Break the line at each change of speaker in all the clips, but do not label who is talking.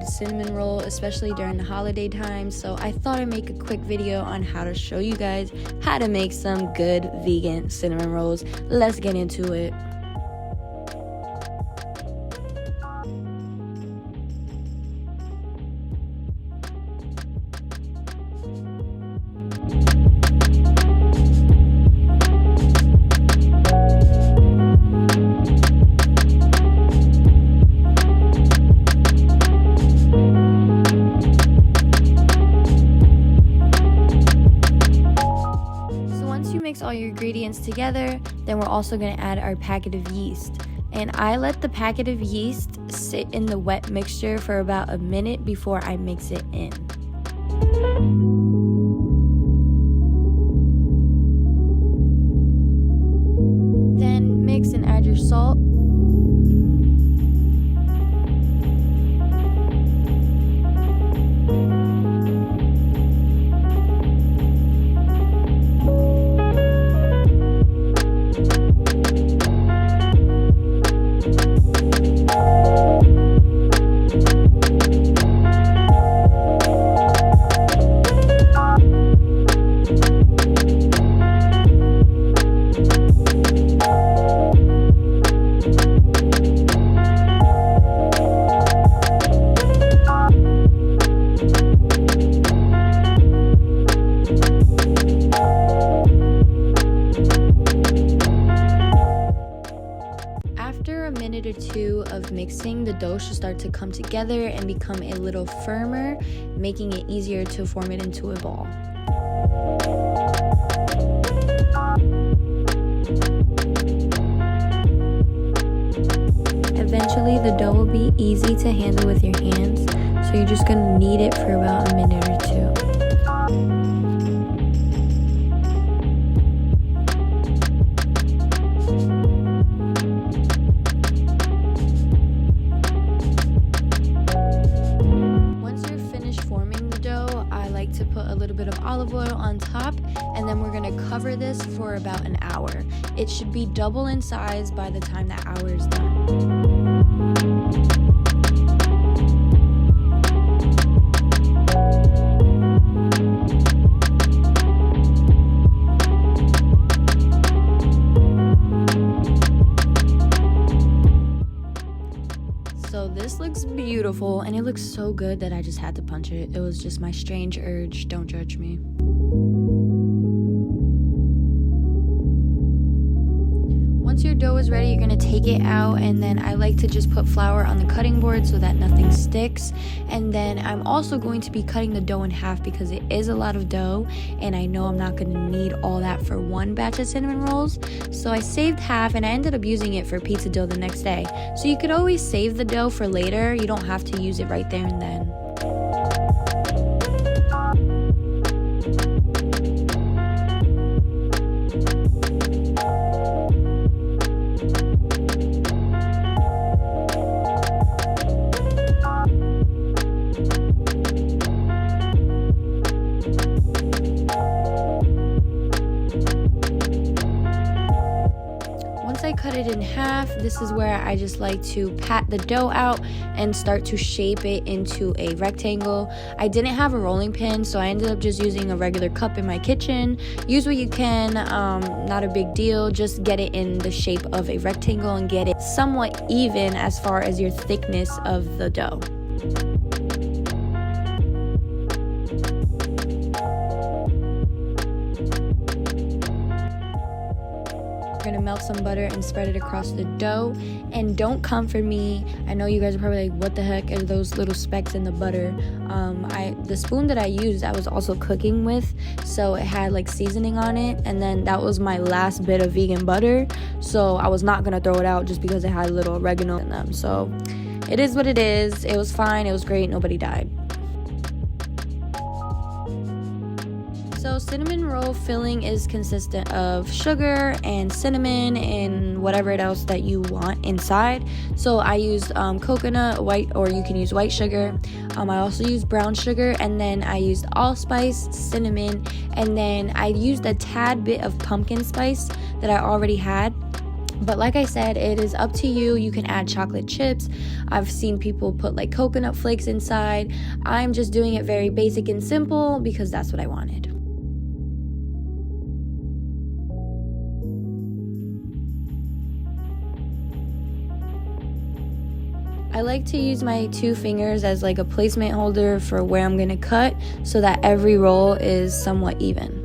cinnamon roll, especially during the holiday time, so I thought I'd make a quick video on how to show you guys how to make some good vegan cinnamon rolls. Let's get into it. Mix all your ingredients together, then we're also going to add our packet of yeast. And I let the packet of yeast sit in the wet mixture for about a minute before I mix it in. Then mix and add your salt. After a minute or two of mixing, the dough should start to come together and become a little firmer, making it easier to form it into a ball. Eventually, the dough will be easy to handle with your hands, so you're just going to knead it for about a minute or two. To put a little bit of olive oil on top, and then we're going to cover this for about an hour. It should be double in size by the time that hour is done. So this looks beautiful, and it looks so good that I just had to punch it. It was just my strange urge. Don't judge me. Once your dough is ready, you're going to take it out, and then I like to just put flour on the cutting board so that nothing sticks. And then I'm also going to be cutting the dough in half because it is a lot of dough, and I know I'm not going to need all that for one batch of cinnamon rolls. So I saved half, and I ended up using it for pizza dough the next day. So you could always save the dough for later. You don't have to use it right there and then. I cut it in half. This is where I just like to pat the dough out and start to shape it into a rectangle. I didn't have a rolling pin, so I ended up just using a regular cup in my kitchen. Use what you can, not a big deal. Just get it in the shape of a rectangle and get it somewhat even as far as your thickness of the dough. We're gonna melt some butter and spread it across the dough. And don't come for me, I know you guys are probably like, what the heck are those little specks in the butter? The spoon that I used, I was also cooking with, so it had like seasoning on it, and then that was my last bit of vegan butter, so I was not gonna throw it out just because it had a little oregano in them. So it is what it is. It was fine, it was great, nobody died. So cinnamon roll filling is consistent of sugar and cinnamon and whatever else that you want inside. So I used coconut, white, or you can use white sugar. I also used brown sugar, and then I used allspice, cinnamon, and then I used a tad bit of pumpkin spice that I already had. But like I said, it is up to you. You can add chocolate chips. I've seen people put like coconut flakes inside. I'm just doing it very basic and simple because that's what I wanted. I like to use my 2 fingers as like a placement holder for where I'm going to cut so that every roll is somewhat even.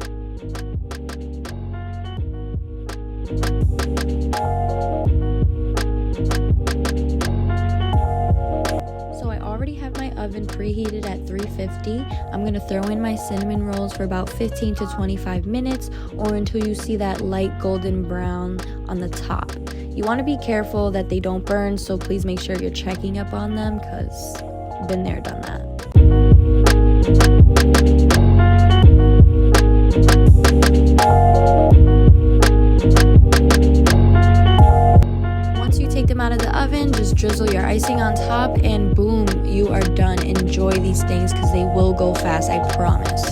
So I already have my oven preheated at 350. I'm going to throw in my cinnamon rolls for about 15 to 25 minutes or until you see that light golden brown on the top. You want to be careful that they don't burn, so please make sure you're checking up on them because I've been there, done that. Once you take them out of the oven, just drizzle your icing on top and boom, you are done. Enjoy these things because they will go fast, I promise.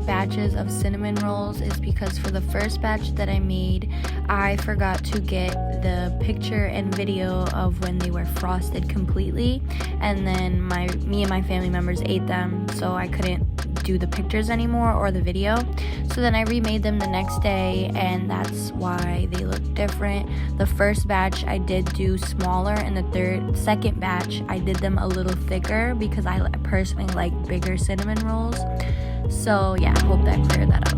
Batches of cinnamon rolls is because for the first batch that I made, I forgot to get the picture and video of when they were frosted completely, and then me and my family members ate them, so I couldn't do the pictures anymore or the video. So then I remade them the next day, and that's why they look different. The first batch I did do smaller, and the second batch I did them a little thicker because I personally like bigger cinnamon rolls. So yeah, I hope that cleared that up.